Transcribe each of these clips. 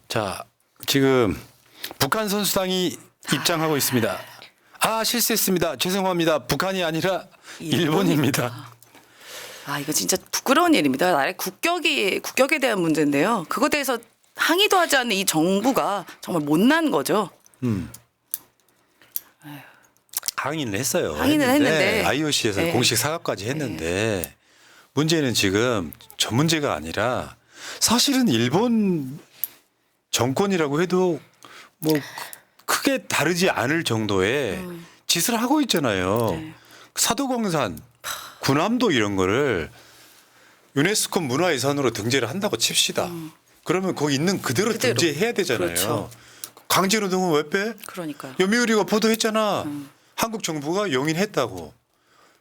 자, 지금 북한 선수단이 입장하고 있습니다. 아, 실수했습니다. 죄송합니다. 북한이 아니라 일본입니다. 아, 이거 진짜 부끄러운 일입니다. 나라의 국격에 대한 문제인데요. 그거에 대해서 항의도 하지 않는 이 정부가 정말 못난 거죠. 항의는 했어요. 항의는 했는데. IOC에서 네. 공식 사과까지 했는데 문제는 지금 저 문제가 아니라 사실은 일본 정권이라고 해도 뭐 크게 다르지 않을 정도의 짓을 하고 있잖아요. 네. 사도광산, 군함도 이런 거를 유네스코 문화유산으로 등재를 한다고 칩시다. 그러면 거기 있는 그대로 등재해야 되잖아요. 그렇죠. 강제노동은 왜 빼? 그러니까요. 요미우리가 보도했잖아. 한국 정부가 용인했다고.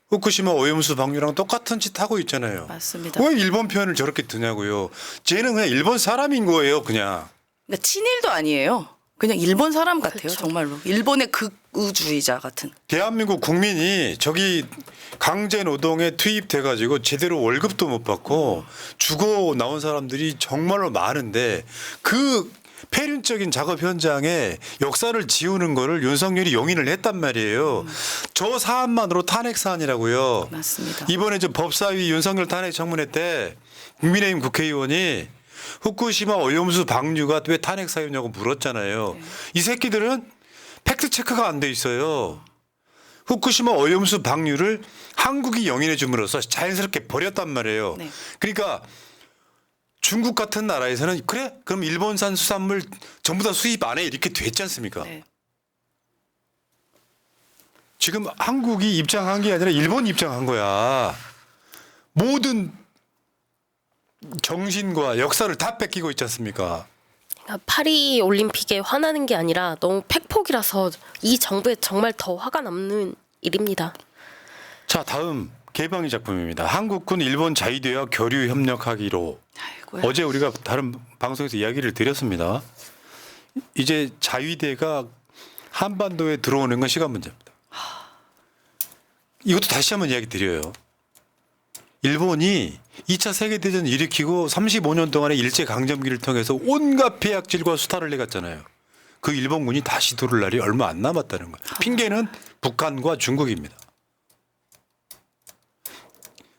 후쿠시마 오염수 방류랑 똑같은 짓 하고 있잖아요. 맞습니다. 왜 일본 편을 저렇게 드냐고요. 쟤는 그냥 일본 사람인 거예요, 그냥. 그러니까 친일도 아니에요. 그냥 일본 사람 같아요. 그렇죠. 정말로. 일본의 극우주의자 같은. 대한민국 국민이 저기 강제 노동에 투입돼 가지고 제대로 월급도 못 받고 죽어 나온 사람들이 정말로 많은데 그 폐륜적인 작업 현장에 역사를 지우는 거를 윤석열이 용인을 했단 말이에요. 저 사안만으로 탄핵 사안이라고요. 맞습니다. 이번에 저 법사위 윤석열 탄핵 청문회 때 국민의힘 국회의원이 후쿠시마 오염수 방류가 왜 탄핵 사유냐고 물었잖아요. 네. 이 새끼들은 팩트 체크가 안 돼 있어요. 후쿠시마 오염수 방류를 한국이 용인해 줌으로써 자연스럽게 버렸단 말이에요. 네. 그러니까 중국 같은 나라에서는 그래? 그럼 일본산 수산물 전부 다 수입 안 해? 이렇게 됐지 않습니까? 네. 지금 한국이 입장한 게 아니라 일본이 입장한 거야. 모든 정신과 역사를 다 뺏기고 있지 않습니까? 파리 올림픽에 화나는 게 아니라 너무 팩폭이라서 이 정부에 정말 더 화가 남는 일입니다. 자, 다음 개방이 작품입니다. 한국군 일본 자위대와 교류 협력하기로. 아이고야. 어제 우리가 다른 방송에서 이야기를 드렸습니다. 이제 자위대가 한반도에 들어오는 건 시간 문제입니다. 이것도 다시 한번 이야기 드려요. 일본이 2차 세계대전 일으키고 35년 동안의 일제강점기를 통해서 온갖 폐악질과 수탈을 해갔잖아요. 그 일본군이 다시 들어올 날이 얼마 안 남았다는 거예요. 핑계는 북한과 중국입니다.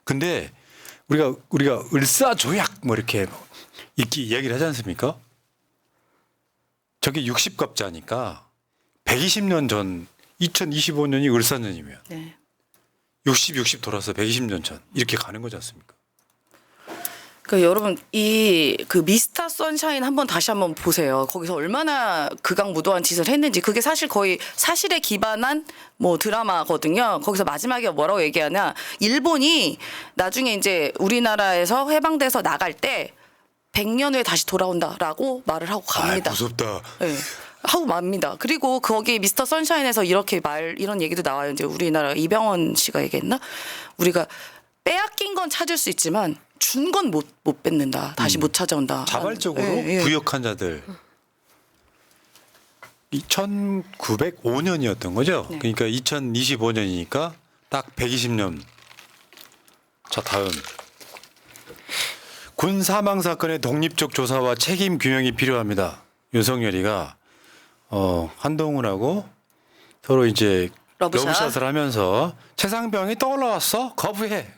근데 우리가 을사조약 뭐 이렇게 이야기를 하지 않습니까? 저게 60갑자니까 120년 전 2025년이 을사년이면 네. 60 돌아서 120년 전 이렇게 가는 거지 않습니까? 그 여러분 그 미스터 선샤인 다시 한번 보세요. 거기서 얼마나 극악무도한 짓을 했는지 그게 사실 거의 사실에 기반한 뭐 드라마거든요. 거기서 마지막에 뭐라고 얘기하냐? 일본이 나중에 이제 우리나라에서 해방돼서 나갈 때 100년 후에 다시 돌아온다라고 말을 하고 갑니다. 아, 무섭다. 네. 하고 맙니다. 그리고 거기 미스터 선샤인에서 이런 얘기도 나와요. 이제 우리나라 이병헌 씨가 얘기했나? 우리가 빼앗긴 건 찾을 수 있지만 준 건 못 뺏는다. 다시 못 찾아온다. 자발적으로 예, 예. 부역한 자들. 1905년이었던 거죠. 네. 그러니까 2025년이니까 딱 120년. 자, 다음. 군 사망 사건의 독립적 조사와 책임 규명이 필요합니다. 윤석열이가 한동훈하고 서로 이제 러브샷. 러브샷을 하면서 최상병이 떠올라왔어? 거부해.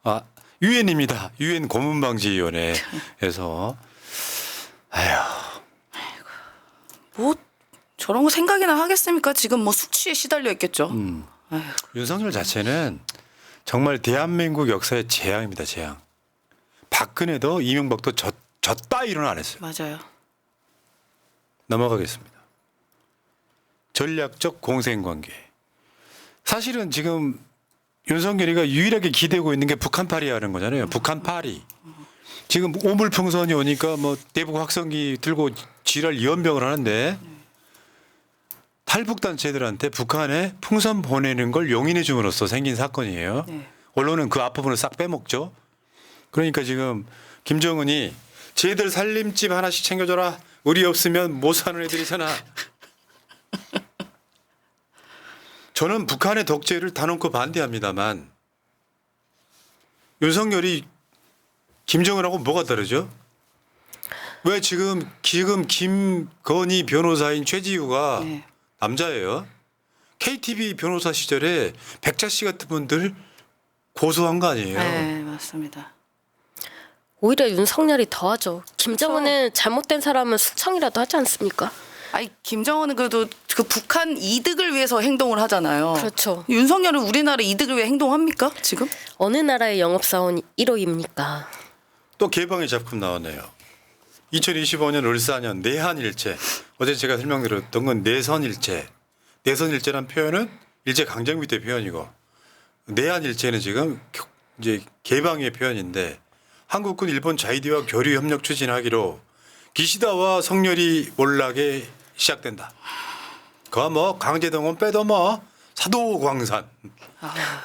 아, 유엔입니다. 유엔 고문방지위원회에서 뭐 저런 거 생각이나 하겠습니까? 지금 뭐 숙취에 시달려 있겠죠. 아휴. 윤석열 자체는 정말 대한민국 역사의 재앙입니다. 재앙. 박근혜도 이명박도 졌다 이론은 안 했어요. 맞아요. 넘어가겠습니다. 전략적 공생관계. 사실은 지금 윤석열이가 유일하게 기대고 있는 게 북한파리 하는 거잖아요. 북한파리. 지금 오물풍선이 오니까 뭐 대북 확성기 들고 지랄 이연병을 하는데 탈북단체들한테 북한에 풍선 보내는 걸 용인해 줌으로써 생긴 사건이에요. 네. 언론은 그 앞부분을 싹 빼먹죠. 그러니까 지금 김정은이 쟤들 살림집 하나씩 챙겨줘라. 우리 없으면 못 사는 애들이잖아. 저는 북한의 독재를 단언코 반대합니다만 윤석열이 김정은하고 뭐가 다르죠? 왜 지금 김건희 변호사인 최지우가 네. 남자예요. KTV 변호사 시절에 백자 씨 같은 분들 고소한 거 아니에요. 네, 맞습니다. 오히려 윤석열이 더하죠. 김정은은 잘못된 사람은 숙청이라도 하지 않습니까? 아니 김정은은 그래도 그 북한 이득을 위해서 행동을 하잖아요. 그렇죠. 윤석열은 우리나라 이득을 위해 행동합니까 지금? 어느 나라의 영업사원 1호입니까? 또 개방의 작품 나왔네요. 2025년 을사년 내한일체. 어제 제가 설명드렸던 건 내선일체. 내선일체란 표현은 일제 강점기 때 표현이고 내한일체는 지금 이제 개방의 표현인데 한국군 일본 자위대와 교류 협력 추진하기로 기시다와 성렬이 몰락에 시작된다. 그거 뭐 강제동원 빼도 뭐 사도광산.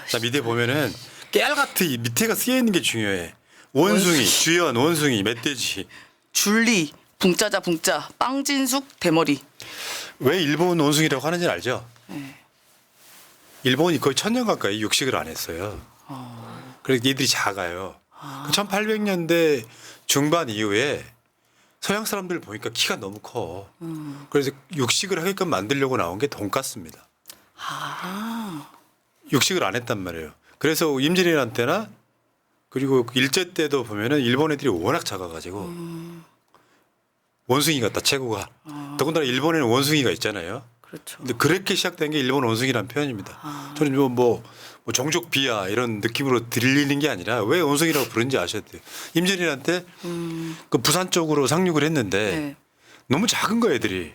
자 밑에 보면은 깨알같이 밑에가 쓰여 있는 게 중요해. 원숭이, 주연, 원숭이, 멧돼지. 줄리, 붕짜자 붕짜, 빵진숙, 대머리. 왜 일본 원숭이라고 하는지 알죠? 네. 일본이 거의 1000년 가까이 육식을 안 했어요. 그래서 얘들이 작아요. 1800년대 중반 이후에 서양 사람들 보니까 키가 너무 커. 그래서 육식을 하게끔 만들려고 나온 게 돈가스입니다. 육식을 안 했단 말이에요. 그래서 임진왜란 때나 그리고 일제 때도 보면은 일본 애들이 워낙 작아가지고 원숭이 같다 최고가. 더군다나 일본에는 원숭이가 있잖아요. 그렇죠. 근데 그렇게 시작된 게 일본 원숭이라는 표현입니다. 저는 뭐 종족 비하 이런 느낌으로 들리는 게 아니라 왜 원숭이라고 부르는지 아셔야 돼요. 임진왜란 때 그 부산 쪽으로 상륙을 했는데 네. 너무 작은 거 애들이.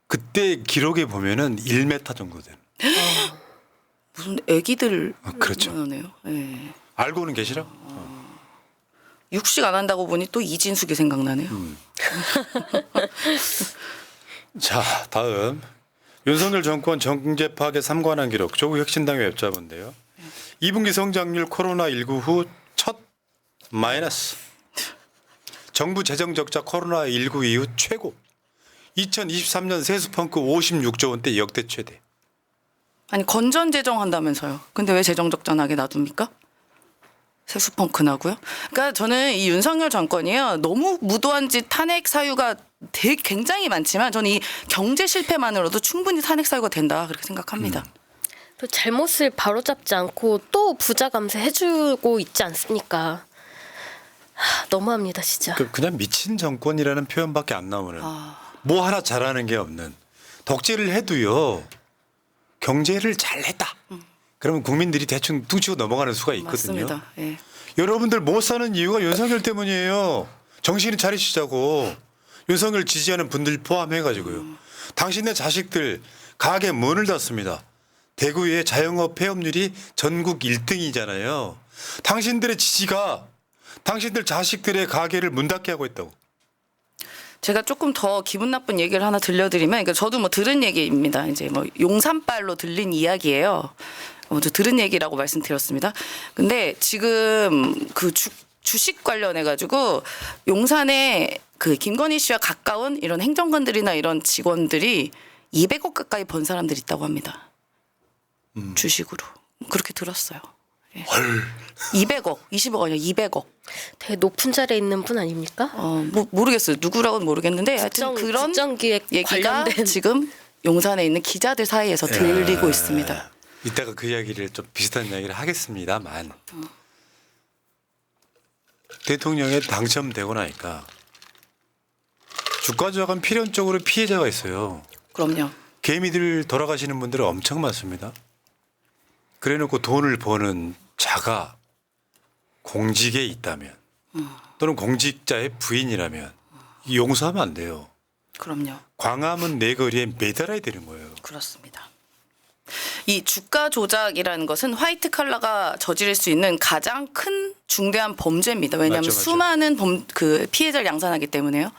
그때 기록에 보면은 1m 정도 되는. 무슨 애기들 그렇죠. 네요. 네. 알고는 계시라? 육식 안 한다고 보니 또 이진숙이 생각나네요. 자, 다음 윤석열 정권 정제 파괴 3관왕 기록 조국 혁신당의 웹자본데요. 2분기 성장률 코로나19 후 첫 마이너스. 정부 재정 적자 코로나19 이후 최고. 2023년 세수 펑크 56조 원대 역대 최대. 아니 건전 재정 한다면서요. 근데 왜 재정 적자 나게 놔둡니까? 세수 펑크 나고요. 그러니까 저는 이 윤석열 정권이요 너무 무도한 짓 탄핵 사유가 되게 굉장히 많지만 저는 이 경제 실패만으로도 충분히 탄핵 사유가 된다 그렇게 생각합니다. 또 잘못을 바로잡지 않고 또 부자 감세해주고 있지 않습니까? 너무합니다 진짜. 그냥 미친 정권이라는 표현밖에 안 나오는. 뭐 하나 잘하는 게 없는. 덕질을 해도요. 경제를 잘했다. 그러면 국민들이 대충 퉁치고 넘어가는 수가 있거든요. 맞습니다. 예. 여러분들 못 사는 이유가 윤석열 때문이에요. 정신을 차리시자고. 윤석열 지지하는 분들 포함해가지고요. 당신네 자식들 가게 문을 닫습니다. 대구의 자영업 폐업률이 전국 1등이잖아요. 당신들의 지지가 당신들 자식들의 가게를 문 닫게 하고 있다고. 제가 조금 더 기분 나쁜 얘기를 하나 들려드리면, 그러니까 저도 뭐 들은 얘기입니다. 이제 뭐 용산발로 들린 이야기예요. 먼저 들은 얘기라고 말씀드렸습니다. 근데 지금 그 주식 관련해 가지고 용산에 그 김건희 씨와 가까운 이런 행정관들이나 이런 직원들이 200억 가까이 번 사람들이 있다고 합니다. 주식으로 그렇게 들었어요. 예. 헐. 200억, 20억 아니야 200억. 되게 높은 자리에 있는 분 아닙니까? 뭐 모르겠어요. 누구라고는 모르겠는데 하여튼 그런 국정기획 얘기가 관련된 지금 용산에 있는 기자들 사이에서 들리고 있습니다. 이따가 그 이야기를 좀 비슷한 이야기를 하겠습니다만 대통령에 당첨되고 나니까 주가 조작은 필연적으로 피해자가 있어요. 그럼요. 개미들 돌아가시는 분들은 엄청 많습니다. 그래놓고 돈을 버는 자가 공직에 있다면 또는 공직자의 부인이라면 용서하면 안 돼요. 그럼요. 광화문 내거리에 매달아야 되는 거예요. 그렇습니다. 이 주가 조작이라는 것은 화이트 칼라가 저지를 수 있는 가장 큰 중대한 범죄입니다. 왜냐하면 맞죠, 맞죠. 수많은 그 피해자를 양산하기 때문에요.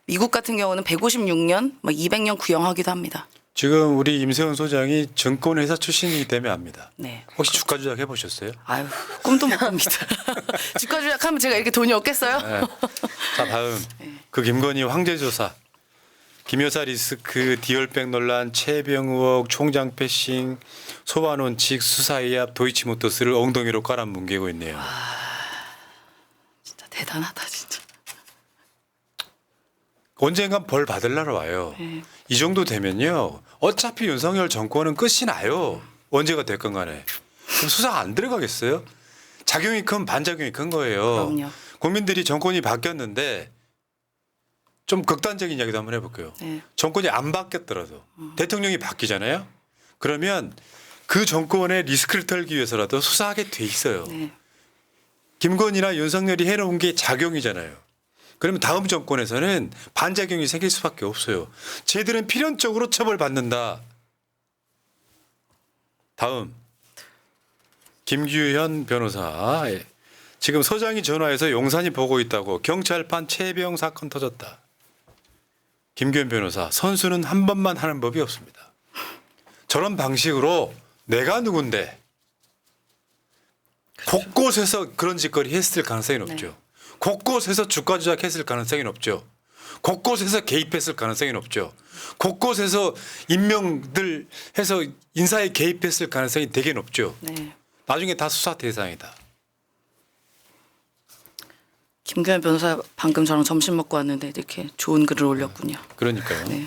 미국 같은 경우는 156년, 200년 구형하기도 합니다. 지금 우리 임세훈 소장이 증권회사 출신이기 때문에 압니다. 네. 혹시 주가 조작 해보셨어요? 아유, 꿈도 못 꿉니다. 주가 조작하면 제가 이렇게 돈이 없겠어요? 네. 자 다음 그 김건희 황제조사 김여사 리스크 디올백 논란 최병 의혹 총장 패싱 소환 원칙 수사의압 도이치모터스를 엉덩이로 깔아뭉개고 있네요. 진짜 대단하다 진짜. 언젠간 벌 받을 날 와요. 이 정도 되면요. 어차피 윤석열 정권은 끝이 나요. 언제가 됐건 간에. 그럼 수사 안 들어가겠어요? 작용이 큰 반작용이 큰 거예요. 그럼요. 국민들이 정권이 바뀌었는데 좀 극단적인 이야기도 한번 해볼게요. 네. 정권이 안 바뀌었더라도 대통령이 바뀌잖아요. 그러면 그 정권의 리스크를 털기 위해서라도 수사하게 돼 있어요. 네. 김건희나 윤석열이 해놓은 게 작용이잖아요. 그러면 다음 정권에서는 반작용이 생길 수밖에 없어요. 쟤들은 필연적으로 처벌받는다. 다음 김규현 변호사. 예. 지금 서장이 전화해서 용산이 보고 있다고 경찰판 최병 사건 터졌다. 김규현 변호사, 선수는 한 번만 하는 법이 없습니다. 저런 방식으로 내가 누군데 곳곳에서 그런 짓거리 했을 가능성이 높죠. 곳곳에서 주가 조작했을 가능성이 높죠. 곳곳에서 개입했을 가능성이 높죠. 곳곳에서 임명들 해서 인사에 개입했을 가능성이 되게 높죠. 네. 나중에 다 수사 대상이다. 김규현 변호사 방금 저랑 점심 먹고 왔는데 이렇게 좋은 글을 올렸군요. 그러니까요. 네.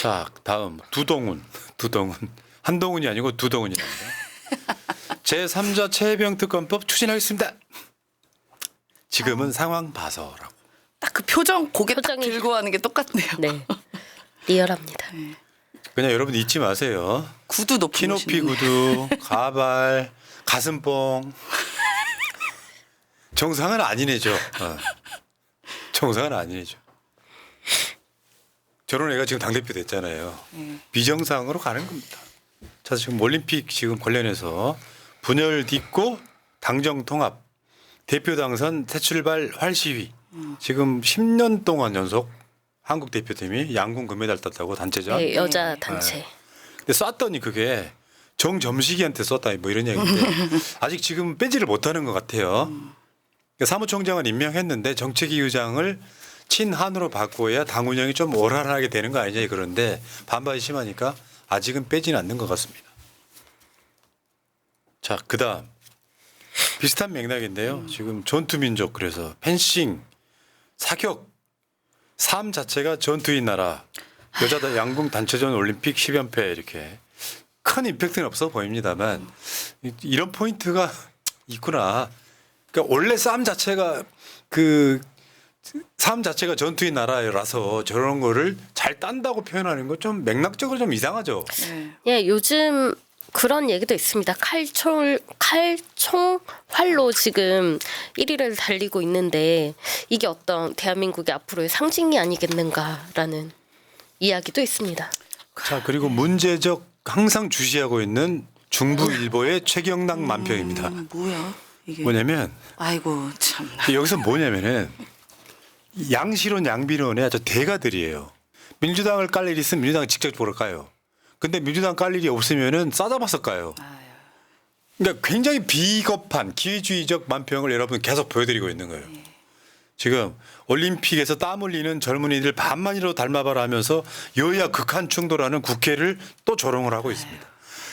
자, 다음 두동훈. 한동훈이 아니고 두동훈이랍니다. 제3자 최혜병 특검법 추진하겠습니다. 지금은 상황 봐서라고. 딱 그 표정 고개 딱 표정이- 들고 하는 게 똑같네요. 네. 리얼합니다. 그냥 여러분 잊지 마세요. 구두 높이 키높이 구두, 가발, 가슴뽕. 정상은 아니네죠. 정상은 아니네죠. 저런 애가 지금 당대표 됐잖아요. 비정상으로 가는 겁니다. 자, 지금 올림픽 지금 관련해서 분열 딛고 당정 통합, 대표 당선 새 출발 활시위. 지금 10년 동안 연속 한국 대표팀이 양궁 금메달 땄다고 단체전. 네, 여자 단체. 근데 쐈더니 그게 정점식이한테 쐈다 뭐 이런 얘기인데 아직 지금 빼지를 못하는 것 같아요. 그러니까 사무총장을 임명했는데 정책위 의장을 친한으로 바꿔야 당 운영이 좀 원활하게 되는 거 아니냐 그런데 반발이 심하니까 아직은 빼지는 않는 것 같습니다. 자, 그다음 비슷한 맥락인데요. 지금 전투민족 그래서 펜싱, 사격, 삶 자체가 전투인 나라. 여자 양궁 단체전 올림픽 10연패 이렇게 큰 임팩트는 없어 보입니다만 이런 포인트가 있구나. 그러니까 원래 삶 자체가 삶 자체가 전투인 나라라서 저런 거를 잘 딴다고 표현하는 거 좀 맥락적으로 좀 이상하죠. 네. 예, 요즘 그런 얘기도 있습니다. 칼총활로 지금 1위를 달리고 있는데 이게 어떤 대한민국의 앞으로의 상징이 아니겠는가라는 이야기도 있습니다. 자, 그리고 문제적 항상 주시하고 있는 중부일보의 최경락 만평입니다. 뭐야 이게? 뭐냐면 아이고 참. 여기서 뭐냐면은 양실론 양비론의 아주 대가들이에요. 민주당을 깔 일이 있으면 민주당 직접 보러 가요. 근데 민주당 깔 일이 없으면은 싸잡아서 가요. 그러니까 굉장히 비겁한 기회주의적 만평을 여러분 계속 보여드리고 있는 거예요. 지금 올림픽에서 땀 흘리는 젊은이들 반만이라도 닮아봐라 하면서 여야 극한 충돌하는 국회를 또 조롱을 하고 있습니다.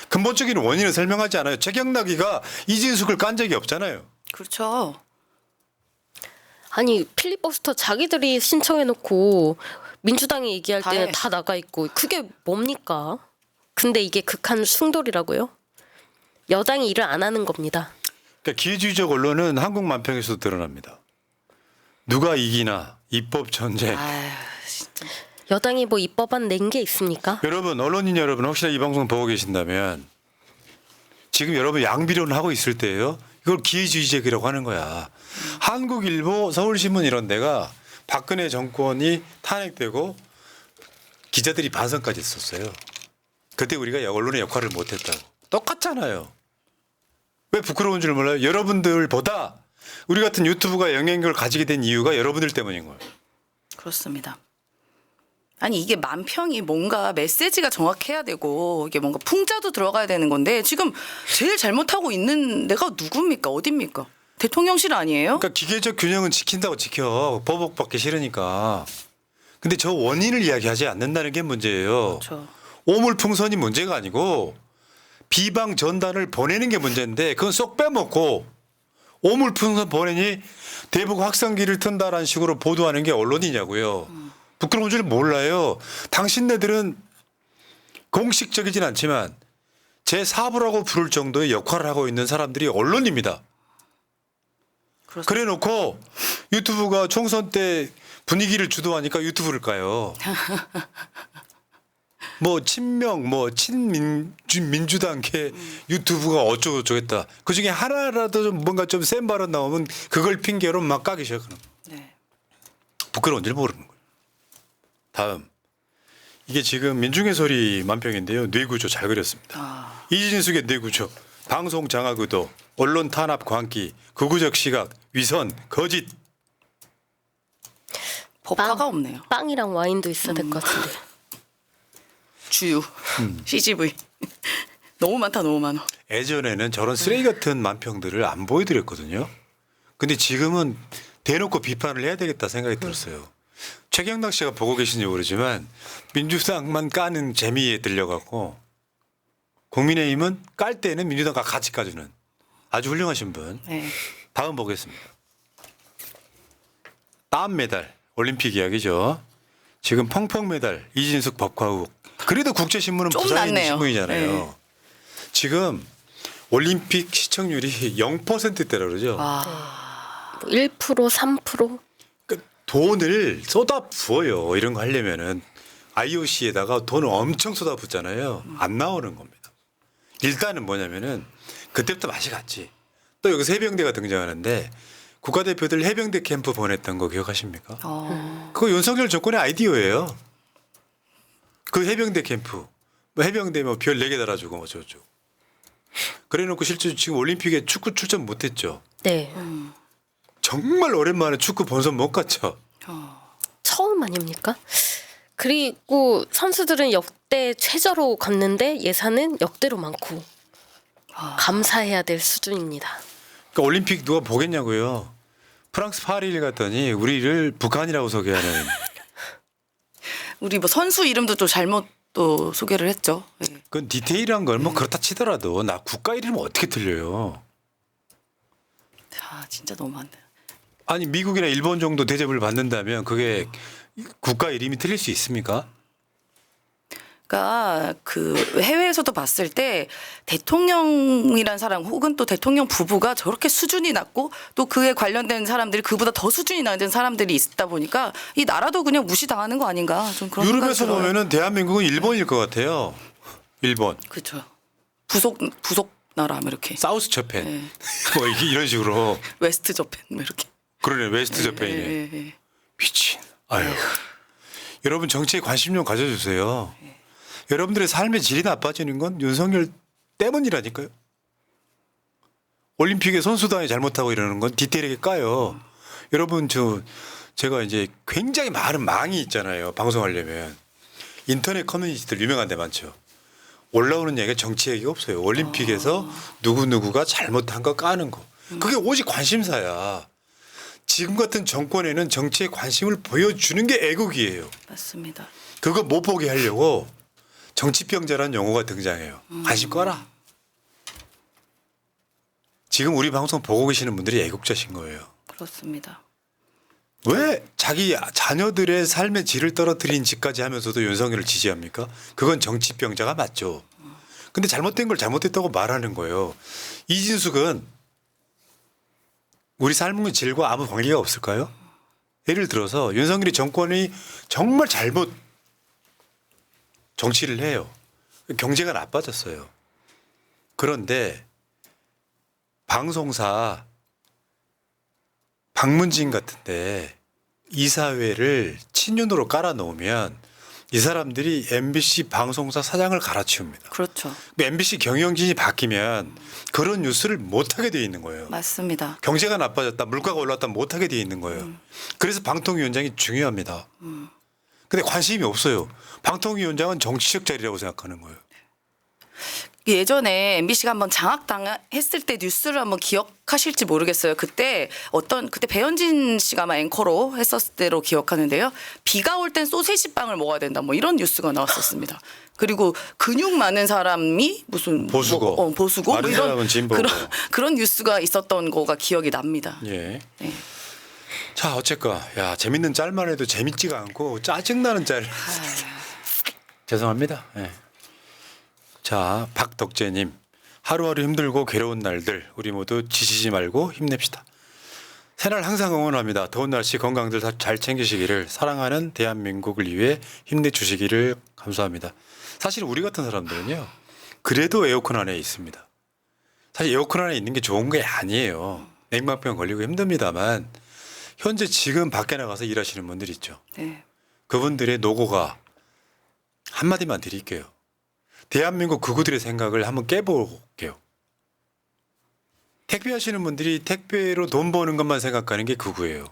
근본적인 원인을 설명하지 않아요. 최경락이가 이진숙을 깐 적이 없잖아요. 그렇죠. 아니 필리버스터 자기들이 신청해놓고 민주당이 얘기할 다 때는 해. 다 나가 있고 그게 뭡니까? 근데 이게 극한 충돌이라고요? 여당이 일을 안 하는 겁니다. 그러니까 기회주의적 언론은 한국 만평에서도 드러납니다. 누가 이기나 입법 전쟁. 아유 진짜. 여당이 뭐 입법안 낸 게 있습니까? 여러분 언론인 여러분 혹시나 이 방송 보고 계신다면 지금 여러분 양비론을 하고 있을 때예요. 이걸 기회주의적이라고 하는 거야. 한국일보, 서울신문 이런 데가 박근혜 정권이 탄핵되고 기자들이 반성까지 했었어요. 그때 우리가 언론의 역할을 못했다고. 똑같잖아요. 왜 부끄러운 줄 몰라요? 여러분들보다 우리 같은 유튜브가 영향력을 가지게 된 이유가 여러분들 때문인 거예요. 그렇습니다. 아니 이게 만평이 뭔가 메시지가 정확해야 되고 이게 뭔가 풍자도 들어가야 되는 건데 지금 제일 잘못하고 있는 데가 누굽니까? 어딥니까? 대통령실 아니에요? 그러니까 기계적 균형은 지킨다고 지켜. 보복받기 싫으니까. 근데 저 원인을 이야기하지 않는다는 게 문제예요. 그렇죠. 오물풍선이 문제가 아니고 비방 전단을 보내는 게 문제인데 그건 쏙 빼먹고 오물풍선 보내니 대북 확성기를 튼다라는 식으로 보도하는 게 언론이냐고요. 부끄러운 줄 몰라요. 당신네들은 공식적이진 않지만 제 사부라고 부를 정도의 역할을 하고 있는 사람들이 언론입니다. 그렇습니다. 그래 놓고 유튜브가 총선 때 분위기를 주도하니까 유튜브를 까요. 뭐 친명 뭐 친민주당계 유튜브가 어쩌고 저쩌고 했다. 그중에 하나라도 좀 뭔가 좀 센 발언 나오면 그걸 핑계로 막 까기 시작하는 거예요. 네. 부끄러운 줄 모르는 거예요. 다음. 이게 지금 민중의 소리 만평인데요. 뇌구조 잘 그렸습니다. 이진숙의 뇌구조. 방송 장악 의도, 언론 탄압 광기, 극우적 시각, 위선, 거짓. 법화가 없네요. 빵이랑 와인도 있어야 될 것 같은데. 주유, CGV. 너무 많다, 너무 많아. 예전에는 저런 쓰레기 같은 만평들을 안 보여드렸거든요. 근데 지금은 대놓고 비판을 해야 되겠다 생각이 들었어요. 최경락 씨가 보고 계신지 모르지만 민주당만 까는 재미에 들려갖고 국민의힘은 깔 때는 민주당과 같이 까주는 아주 훌륭하신 분. 네. 다음 보겠습니다. 땀 메달 올림픽 이야기죠. 지금 펑펑 메달 이진숙 법화국. 그래도 국제신문은 좀 부산에 있는 낫네요. 신문이잖아요. 네. 지금 올림픽 시청률이 0%대라 그러죠. 와, 뭐 1%, 3%? 그러니까 돈을 쏟아 부어요. 이런 거 하려면은 IOC에다가 돈을 엄청 쏟아 붓잖아요. 안 나오는 겁니다. 일단은 뭐냐면은 그때부터 맛이 갔지. 또 여기서 해병대가 등장하는데 국가대표들 해병대 캠프 보냈던 거 기억하십니까? 그거 윤석열 정권의 아이디어예요. 그 해병대 캠프. 뭐 해병대 뭐 별 4개 달아주고 뭐 저쩌고. 그래 놓고 실제 지금 올림픽에 축구 출전 못했죠. 네. 정말 오랜만에 축구 본선 못 갔죠. 처음 아닙니까? 그리고 선수들은 역대 최저로 갔는데 예산은 역대로 많고 감사해야 될 수준입니다. 그러니까 올림픽 누가 보겠냐고요. 프랑스 파리를 갔더니 우리를 북한이라고 소개하는. 우리 뭐 선수 이름도 좀 잘못 또 소개를 했죠. 네. 그건 디테일한 걸 뭐 그렇다 치더라도 나 국가 이름 어떻게 들려요. 아, 진짜 너무한데. 아니 미국이나 일본 정도 대접을 받는다면 그게 국가 이름이 틀릴 수 있습니까? 그러니까 그 해외에서도 봤을 때 대통령이란 사람 혹은 또 대통령 부부가 저렇게 수준이 낮고 또 그에 관련된 사람들이 그보다 더 수준이 낮은 사람들이 있다 보니까 이 나라도 그냥 무시당하는 거 아닌가 좀 그런 생각이 유럽에서 들어요. 보면은 대한민국은 일본일 것 같아요. 일본, 그렇죠. 부속 나라 뭐 이렇게 사우스 저펜, 네. 뭐 이런 식으로. 웨스트 저펜 뭐 이렇게. 그러네 웨스트 저펜이네. 예, 예, 예. 미친. 아유. 여러분 정치에 관심 좀 가져주세요. 여러분들의 삶의 질이 나빠지는 건 윤석열 때문이라니까요. 올림픽에 선수단이 잘못하고 이러는 건 디테일하게 까요. 여러분 제가 이제 굉장히 많은 망이 있잖아요. 방송하려면. 인터넷 커뮤니티들 유명한 데 많죠. 올라오는 얘기가 정치 얘기가 없어요. 올림픽에서 누구누구가 잘못한 거 까는 거. 그게 오직 관심사야. 지금 같은 정권에는 정치에 관심을 보여주는 게 애국이에요. 맞습니다. 그거 못 보게 하려고 정치병자라는 용어가 등장해요. 관심 꺼라. 지금 우리 방송 보고 계시는 분들이 애국자신 거예요. 그렇습니다. 왜 자기 자녀들의 삶의 질을 떨어뜨린 짓까지 하면서도 윤석열을 지지합니까? 그건 정치병자가 맞죠. 근데 잘못된 걸 잘못했다고 말하는 거예요. 이진숙은 우리 삶의 질과 아무 관계가 없을까요? 예를 들어서 윤석열이 정권이 정말 잘못 정치를 해요. 경제가 나빠졌어요. 그런데 방송사 방문진 같은데 이사회를 친윤으로 깔아놓으면 이 사람들이 MBC 방송사 사장을 갈아치웁니다. 그렇죠. MBC 경영진이 바뀌면 그런 뉴스를 못하게 돼 있는 거예요. 맞습니다. 경제가 나빠졌다, 물가가 올랐다 못하게 돼 있는 거예요. 그래서 방통위원장이 중요합니다. 근데 관심이 없어요. 방통위원장은 정치적 자리라고 생각하는 거예요. 예전에 MBC가 한번 장악당했을 때 뉴스를 한번 기억하실지 모르겠어요. 그때 배현진 씨가 아마 앵커로 했었을 때로 기억하는데요. 비가 올 땐 소세지 빵을 먹어야 된다. 뭐 이런 뉴스가 나왔었습니다. 그리고 근육 많은 사람이 무슨 보수고, 보수고 뭐 마른 이런 사람은 진보고. 그런 뉴스가 있었던 거가 기억이 납니다. 예. 네. 자, 어쨌건 야 재밌는 짤만 해도 재밌지가 않고 짜증나는 짤. 죄송합니다. 예. 자, 박덕재님, 하루하루 힘들고 괴로운 날들 우리 모두 지치지 말고 힘냅시다. 새날 항상 응원합니다. 더운 날씨 건강들 다 잘 챙기시기를, 사랑하는 대한민국을 위해 힘내주시기를 감사합니다. 사실 우리 같은 사람들은요, 그래도 에어컨 안에 있습니다. 사실 에어컨 안에 있는 게 좋은 게 아니에요. 냉방병 걸리고 힘듭니다만 현재 지금 밖에 나가서 일하시는 분들 있죠. 네. 그분들의 노고가 한마디만 드릴게요. 대한민국 그구들의 생각을 한번 깨볼게요. 택배하시는 분들이 택배로 돈 버는 것만 생각하는 게 그구예요.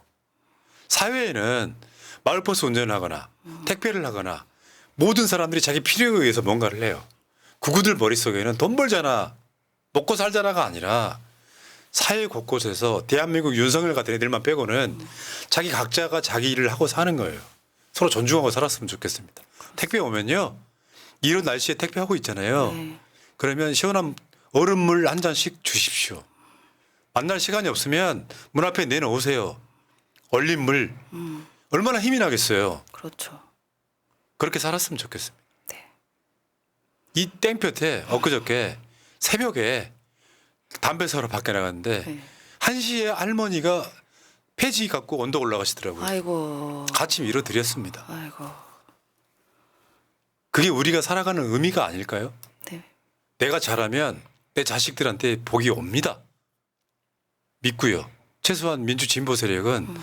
사회에는 마을버스 운전을 하거나 택배를 하거나 모든 사람들이 자기 필요에 의해서 뭔가를 해요. 그구들 머릿속에는 돈 벌잖아, 먹고 살잖아가 아니라 사회 곳곳에서 대한민국 윤석열 같은 애들만 빼고는 자기 각자가 자기 일을 하고 사는 거예요. 서로 존중하고 살았으면 좋겠습니다. 택배 오면요, 이런 날씨에 택배하고 있잖아요. 네. 그러면 시원한 얼음물 한 잔씩 주십시오. 만날 시간이 없으면 문 앞에 내놓으세요. 얼린 물. 얼마나 힘이 나겠어요. 그렇죠. 그렇게 살았으면 좋겠습니다. 네. 이 땡볕에 엊그저께 새벽에 담배 사러 밖에 나갔는데 네. 1시에 할머니가 폐지 갖고 언덕 올라가시더라고요. 아이고. 같이 밀어드렸습니다. 아이고. 그게 우리가 살아가는 의미가 아닐까요? 네. 내가 잘하면 내 자식들한테 복이 옵니다. 믿고요. 최소한 민주 진보 세력은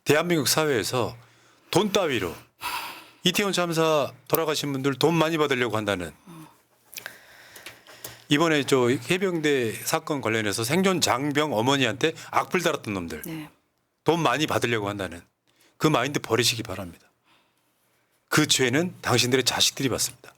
대한민국 사회에서 돈 따위로 이태원 참사 돌아가신 분들 돈 많이 받으려고 한다는, 이번에 저 해병대 사건 관련해서 생존 장병 어머니한테 악플 달았던 놈들 네. 돈 많이 받으려고 한다는 그 마인드 버리시기 바랍니다. 그 죄는 당신들의 자식들이 받습니다.